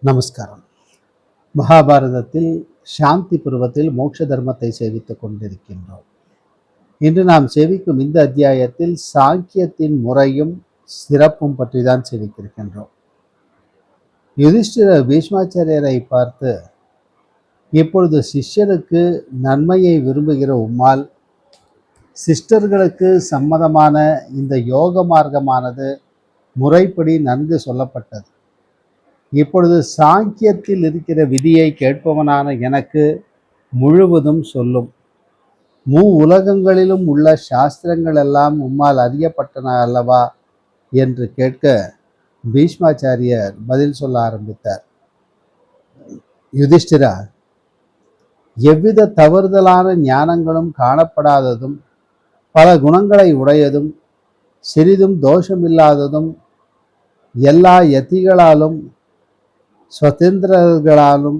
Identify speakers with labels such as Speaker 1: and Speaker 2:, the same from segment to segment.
Speaker 1: நமஸ்காரம். மகாபாரதத்தில் சாந்தி பருவத்தில் மோட்ச தர்மத்தை சேவித்துக் கொண்டிருக்கின்றோம். இன்று நாம் சேவிக்கும் இந்த அத்தியாயத்தில் சாங்கியத்தின் முறையும் சிறப்பும் பற்றி தான் சேவிக்கின்றோம். யுதிஷ்டிர பீஷ்மாச்சாரியரை பார்த்து, இப்பொழுது சிஷ்யருக்கு நன்மையை விரும்புகிற உம்மால் சிஸ்டர்களுக்கு சம்மதமான இந்த யோக மார்க்கமானது முறைப்படி நன்கு சொல்லப்பட்டது. இப்பொழுது சாங்கியத்தில் இருக்கிற விதியை கேட்பவனான எனக்கு முழுவதும் சொல்லும். உலகங்களிலும் உள்ள சாஸ்திரங்கள் எல்லாம் உம்மால் அறியப்பட்டன அல்லவா என்று கேட்க பீஷ்மாச்சாரியர் பதில் சொல்ல ஆரம்பித்தார். யுதிஷ்டிரா, எவ்வித தவறுதலான ஞானங்களும் காணப்படாததும், பல குணங்களை உடையதும், சிறிதும் தோஷமில்லாததும், எல்லா யதிகளாலும் ஸ்வதந்திரர்களாலும்,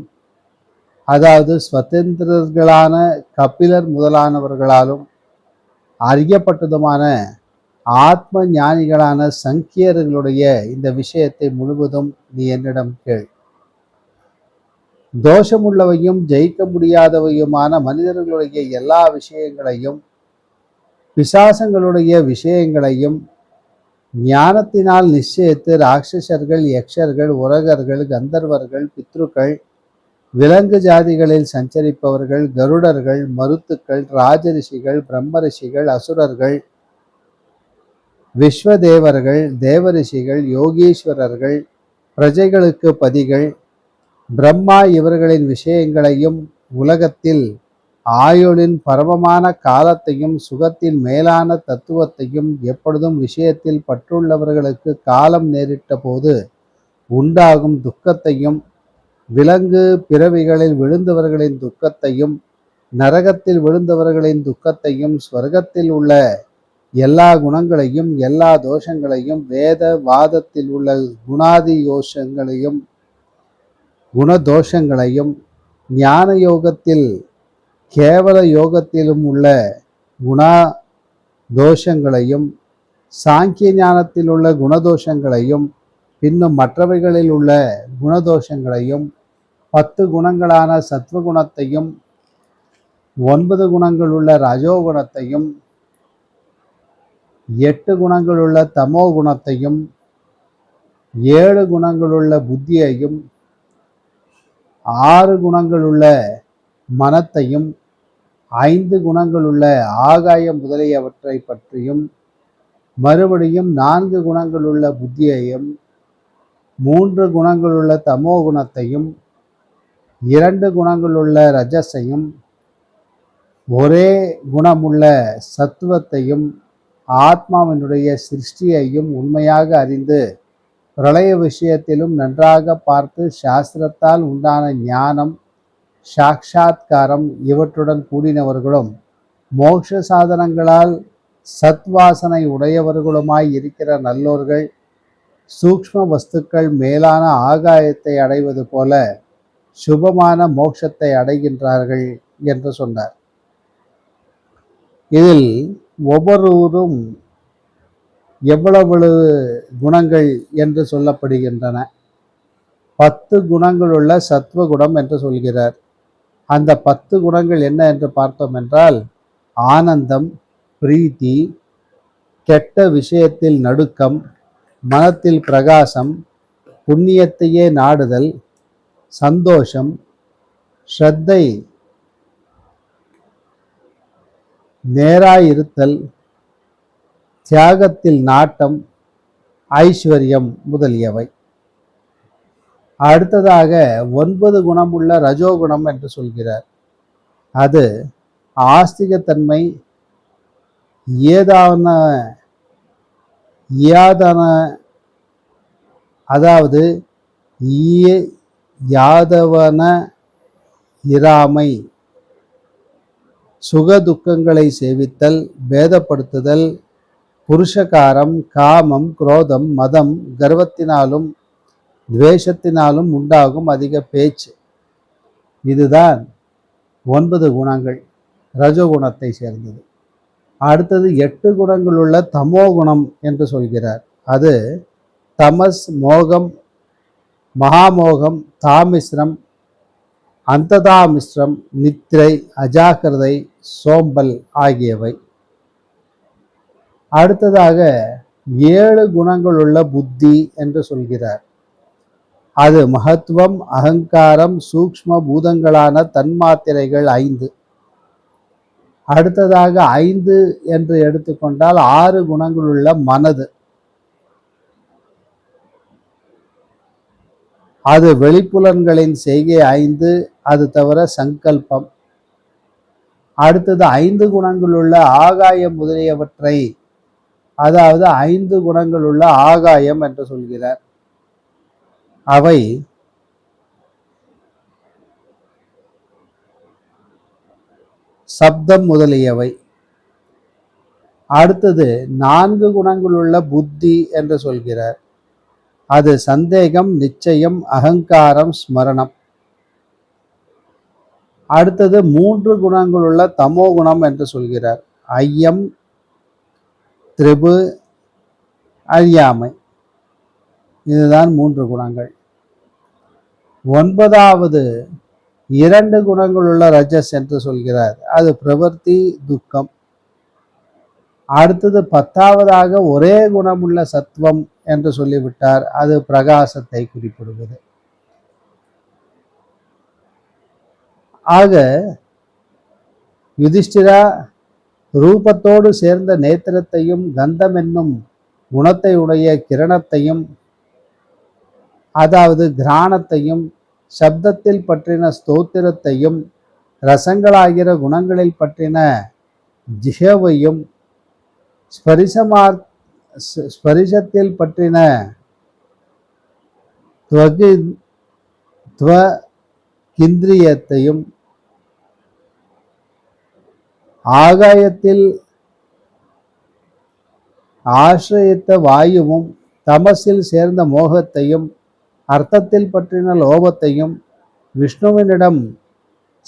Speaker 1: அதாவது ஸ்வதந்திரர்களான கபிலர் முதலானவர்களாலும் அறியப்பட்டதுமான ஆத்ம ஞானிகளான சங்கியர்களுடைய இந்த விஷயத்தை முழுவதும் நீ என்னிடம் கேள். தோஷமுள்ளவையும் ஜெயிக்க முடியாதவையுமான மனிதர்களுடைய எல்லா விஷயங்களையும், பிசாசங்களுடைய விஷயங்களையும் ஞானத்தினால் நிச்சயித்து ராட்சசர்கள், யக்ஷர்கள், உரகர்கள், கந்தர்வர்கள், பித்ருக்கள், விலங்கு ஜாதிகளில் சஞ்சரிப்பவர்கள், கருடர்கள், மருத்துக்கள், ராஜரிஷிகள், பிரம்மரிஷிகள், அசுரர்கள், விஸ்வதேவர்கள், தேவரிஷிகள், யோகீஸ்வரர்கள், பிரஜைகளுக்கு பதிகள், பிரம்மா இவர்களின் விஷயங்களையும், உலகத்தில் ஆயுளின் பரமமான காலத்தையும், சுகத்தின் மேலான தத்துவத்தையும், எப்பொழுதும் விஷயத்தில் பற்றுள்ளவர்களுக்கு காலம் நேரிட்ட போது உண்டாகும் துக்கத்தையும், விலங்கு பிறவிகளில் விழுந்தவர்களின் துக்கத்தையும், நரகத்தில் விழுந்தவர்களின் துக்கத்தையும், ஸ்வர்க்கத்தில் உள்ள எல்லா குணங்களையும், எல்லா தோஷங்களையும், வேத வாதத்தில் உள்ள குணதோஷங்களையும், ஞான யோகத்தில் கேவல யோகத்திலும் உள்ள குணா தோஷங்களையும், சாங்கிய ஞானத்தில் உள்ள குணதோஷங்களையும், பின்னும் மற்றவைகளில் உள்ள குணதோஷங்களையும், 10 குணங்களான சத்வகுணத்தையும், 9 குணங்களுள்ள ரஜோகுணத்தையும், 8 குணங்களுள்ள தமோ குணத்தையும், 7 குணங்களுள்ள புத்தியையும், 6 குணங்களுள்ள மனத்தையும், 5 குணங்களுள்ள ஆகாயம் முதலியவற்றை பற்றியும், மறுபடியும் 4 குணங்களுள்ள புத்தியையும், 3 குணங்களுள்ள தமோ குணத்தையும், 2 குணங்களுள்ள ரஜஸையும், ஒரே குணமுள்ள சத்துவத்தையும், ஆத்மாவினுடைய சிருஷ்டியையும் உண்மையாக அறிந்து பிரளய விஷயத்திலும் நன்றாக பார்த்து சாஸ்திரத்தால் உண்டான ஞானம், சாட்சாத்காரம் இவற்றுடன் கூடினவர்களும், மோட்ச சாதனங்களால் சத்வாசனை உடையவர்களுமாய் இருக்கிற நல்லோர்கள் சூக்ஷ்ம வஸ்துக்கள் மேலான ஆகாயத்தை அடைவது போல சுபமான மோட்சத்தை அடைகின்றார்கள் என்று சொன்னார். இதில் ஒவ்வொருவரும் எவ்வளவு குணங்கள் என்று சொல்லப்படுகின்றன. 10 குணங்களுள்ள சத்வகுணம் என்று சொல்கிறார். அந்த 10 குணங்கள் என்ன என்று பார்த்தோம் என்றால், ஆனந்தம், பிரீத்தி, கெட்ட விஷயத்தில் நடுக்கம், மனத்தில் பிரகாசம், புண்ணியத்தையே நாடுதல், சந்தோஷம், ஸ்ரத்தை, நேராயிருத்தல், தியாகத்தில் நாட்டம், ஐஸ்வர்யம் முதலியவை. அடுத்ததாக 9 குணமுள்ள ரஜோகுணம் என்று சொல்கிறார். அது ஆஸ்திகத்தன்மை, அதாவது யாதவன இராமை, சுகதுக்கங்களை சேவித்தல், பேதப்படுத்துதல், புருஷகாரம், காமம், குரோதம், மதம், கர்வத்தினாலும் துவேஷத்தினாலும் உண்டாகும் அதிக பேச்சு. இதுதான் 9 குணங்கள் ரஜோகுணத்தை சேர்ந்தது. அடுத்தது 8 குணங்களுள்ள தமோ குணம் என்று சொல்கிறார். அது தமஸ், மோகம், மகாமோகம், தாமிஸ்ரம், அந்ததாமிஸ்ரம், நித்திரை, அஜாக்கிரதை, சோம்பல் ஆகியவை. அடுத்ததாக 7 குணங்கள் உள்ள புத்தி என்று சொல்கிறார். அது மகத்துவம், அகங்காரம், சூக்ஷ்ம பூதங்களான தன்மாத்திரைகள் 5. அடுத்ததாக 5 என்று எடுத்துக்கொண்டால் 6 குணங்கள் உள்ள மனது. அது வெளிப்புலன்களின் செய்கை 5. அது தவிர சங்கல்பம். அடுத்தது 5 குணங்கள் உள்ள ஆகாயம் முதலியவற்றை, அதாவது 5 குணங்கள் உள்ள ஆகாயம் என்று சொல்கிறார். அவை சப்தம் முதலியவை. அடுத்தது 4 குணங்கள் உள்ள புத்தி என்று சொல்கிறார். அது சந்தேகம், நிச்சயம், அகங்காரம், ஸ்மரணம். அடுத்தது 3 குணங்கள் உள்ள தமோ குணம் என்று சொல்கிறார். ஐயம், திரிபு, அழியாமை. இதுதான் 3 குணங்கள். 9வது 2 குணங்கள் உள்ள ரஜஸ் என்று சொல்கிறார். அது பிரவர்த்தி, துக்கம். அடுத்தது 10வதாக ஒரே குணமுள்ள சத்துவம் என்று சொல்லிவிட்டார். அது பிரகாசத்தை குறிப்பிடுவது. ஆக யுதிஷ்டிரா, ரூபத்தோடு சேர்ந்த நேத்திரத்தையும் கந்தம் என்னும் குணத்தை உடைய கிரணத்தையும், அதாவது கிராணத்தையும், சப்தத்தில் பற்றின ஸ்தோத்திரத்தையும், ரசங்களாகிற குணங்களில் பற்றின ஜிஹவையும், ஸ்பரிசத்தில் பற்றின கிந்திரியத்தையும், ஆகாயத்தில் ஆசிரியத்த வாயுவும், தமசில் சேர்ந்த மோகத்தையும், அர்த்தத்தில் பற்றின லோபத்தையும், விஷ்ணுவினிடம்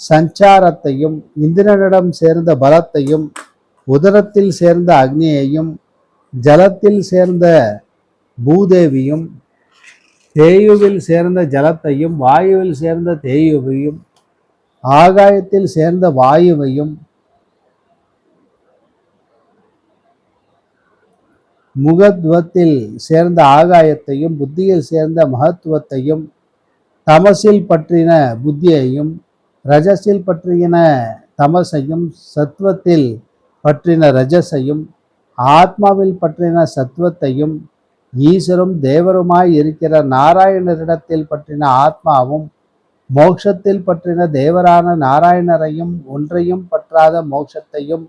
Speaker 1: சஞ்சாரத்தையும், இந்திரனிடம் சேர்ந்த பலத்தையும், உதரத்தில் சேர்ந்த அக்னியையும், ஜலத்தில் சேர்ந்த பூதேவியும், தேயுவில் சேர்ந்த ஜலத்தையும், வாயுவில் சேர்ந்த தேயுவையும், ஆகாயத்தில் சேர்ந்த வாயுவையும், முகத்துவத்தில் சேர்ந்த ஆகாயத்தையும், புத்தியில் சேர்ந்த மகத்துவத்தையும், தமசில் பற்றின புத்தியையும், ரஜசில் பற்றின தமசையும், சத்துவத்தில் பற்றின ரஜசையும், ஆத்மாவில் பற்றின சத்துவத்தையும், ஈஸ்வரும் தேவருமாய் இருக்கிற நாராயணரிடத்தில் பற்றின ஆத்மாவும், மோட்சத்தில் பற்றின தேவரான நாராயணரையும் ஒன்றையும் பற்றாத மோட்சத்தையும்,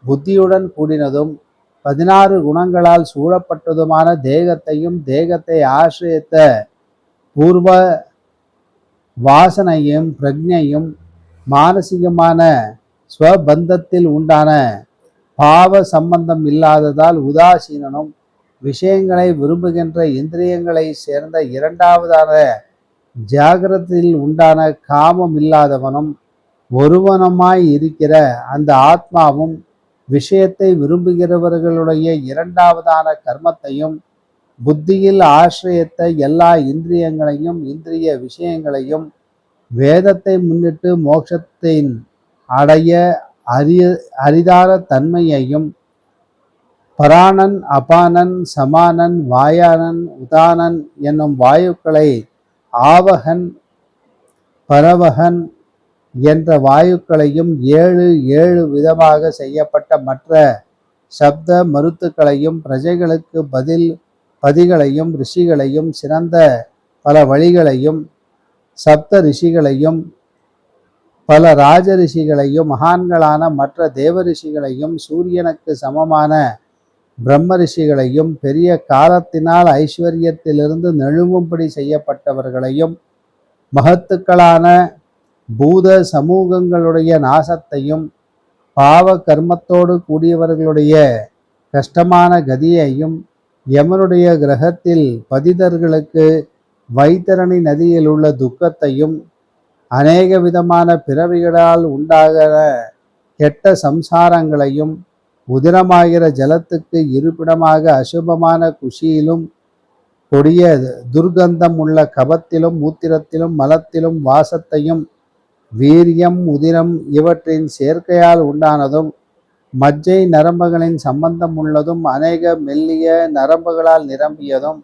Speaker 1: புத்தியுடன் கூடினதும் 16 குணங்களால் சூழப்பட்டதுமான தேகத்தையும், தேகத்தை ஆசிரியத்த பூர்வ வாசனையும், பிரக்ஞையும், மானசிகமான ஸ்வபந்தத்தில் உண்டான பாவ சம்பந்தம் இல்லாததால் உதாசீனனும், விஷயங்களை விரும்புகின்ற இந்திரியங்களை சேர்ந்த 2வதான ஜாகிரத்தில் உண்டான காமம் இல்லாதவனும், ஒருவனுமாய் இருக்கிற அந்த ஆத்மாவும், விஷயத்தை விரும்புகிறவர்களுடைய 2வதான கர்மத்தையும், புத்தியில் ஆசிரியத்த எல்லா இந்திரியங்களையும், இந்திரிய விஷயங்களையும், வேதத்தை முன்னிட்டு மோட்சத்தின் அடைய அரிதான தன்மையையும், பராணன், அபானன், சமானன், வாயானன், உதானன் என்னும் வாயுக்களை ஆவகன், பரவகன் என்ற வாயுக்களையும், 7 விதமாக செய்யப்பட்ட மற்ற சப்த மருத்துக்களையும், பிரஜைகளுக்கு பதிகளையும், ரிஷிகளையும், சிறந்த பல வழிகளையும், சப்த ரிஷிகளையும், பல ராஜ ரிஷிகளையும், மகான்களான மற்ற தேவ ரிஷிகளையும், சூரியனுக்கு சமமான பிரம்ம ரிஷிகளையும், பெரிய காலத்தினால் ஐஸ்வர்யத்திலிருந்து நழுவும்படி செய்யப்பட்டவர்களையும், மகத்துக்களான பூத சமூகங்களுடைய நாசத்தையும், பாவ கர்மத்தோடு கூடியவர்களுடைய கஷ்டமான கதியையும், யமனுடைய கிரகத்தில் பதிதர்களுக்கு வைத்தரணி நதியில் உள்ள துக்கத்தையும், அநேக விதமான பிறவிகளால் உண்டாகிற கெட்ட கொடிய துர்க்கந்தம் உள்ள கபத்திலும் மூத்திரத்திலும் மலத்திலும் வாசத்தையும் வீரியம் உதிரம் இவற்றின் சேர்க்கையால் உண்டானதும் மஜ்ஜை நரம்புகளின் சம்பந்தம் உள்ளதும் அநேக மெல்லிய நரம்புகளால் நிரம்பியதும்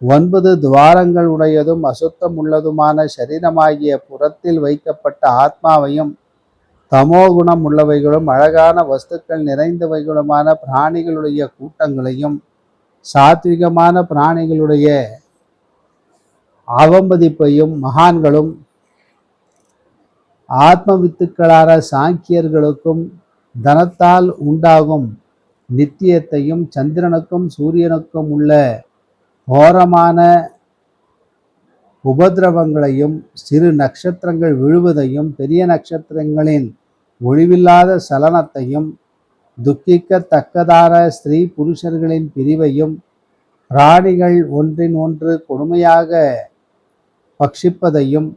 Speaker 1: 9 துவாரங்கள் உடையதும் அசுத்தம் உள்ளதுமான சரீரமாகிய புறத்தில் வைக்கப்பட்ட ஆத்மாவையும் தமோகுணம் உள்ளவைகளும் அழகான வஸ்துக்கள் நிறைந்தவைகளுமான பிராணிகளுடைய கூட்டங்களையும் சாத்விகமான பிராணிகளுடைய அவமதிப்பையும் மகான்களும் ஆத்மவித்துக்களான சாங்கியர்களுக்கும் தனத்தால் உண்டாகும் நித்தியத்தையும் சந்திரனுக்கும் சூரியனுக்கும் உள்ள கோரமான உபதிரவங்களையும் சிறு நட்சத்திரங்கள் விழுவதையும் பெரிய நட்சத்திரங்களின் ஒளிவில்லாத சலனத்தையும் துக்கிக்கத்தக்கதான ஸ்திரீ புருஷர்களின் பிரிவையும் பிராணிகள் ஒன்றின் ஒன்று கொடுமையாக பட்சிப்பதையும்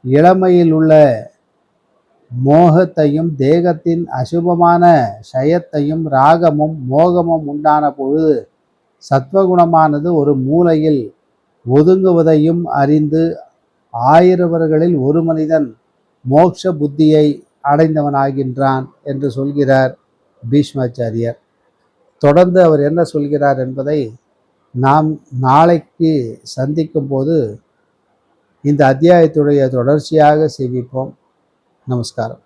Speaker 1: இளமையில் உள்ள மோகத்தையும் தேகத்தின் அசுபமான ஷயத்தையும் ராகமும் மோகமும் உண்டான பொழுது சத்வகுணமானது ஒரு மூலையில் ஒதுங்குவதையும் அறிந்து 1000 ஒரு மனிதன் மோட்ச புத்தியை அடைந்தவனாகின்றான் என்று சொல்கிறார் பீஷ்மாச்சாரியர். தொடர்ந்து அவர் என்ன சொல்கிறார் என்பதை நாம் நாளைக்கு சந்திக்கும் போது இந்த அத்தியாயத்துடைய தொடர்ச்சியாக சேவிப்போம். நமஸ்காரம்.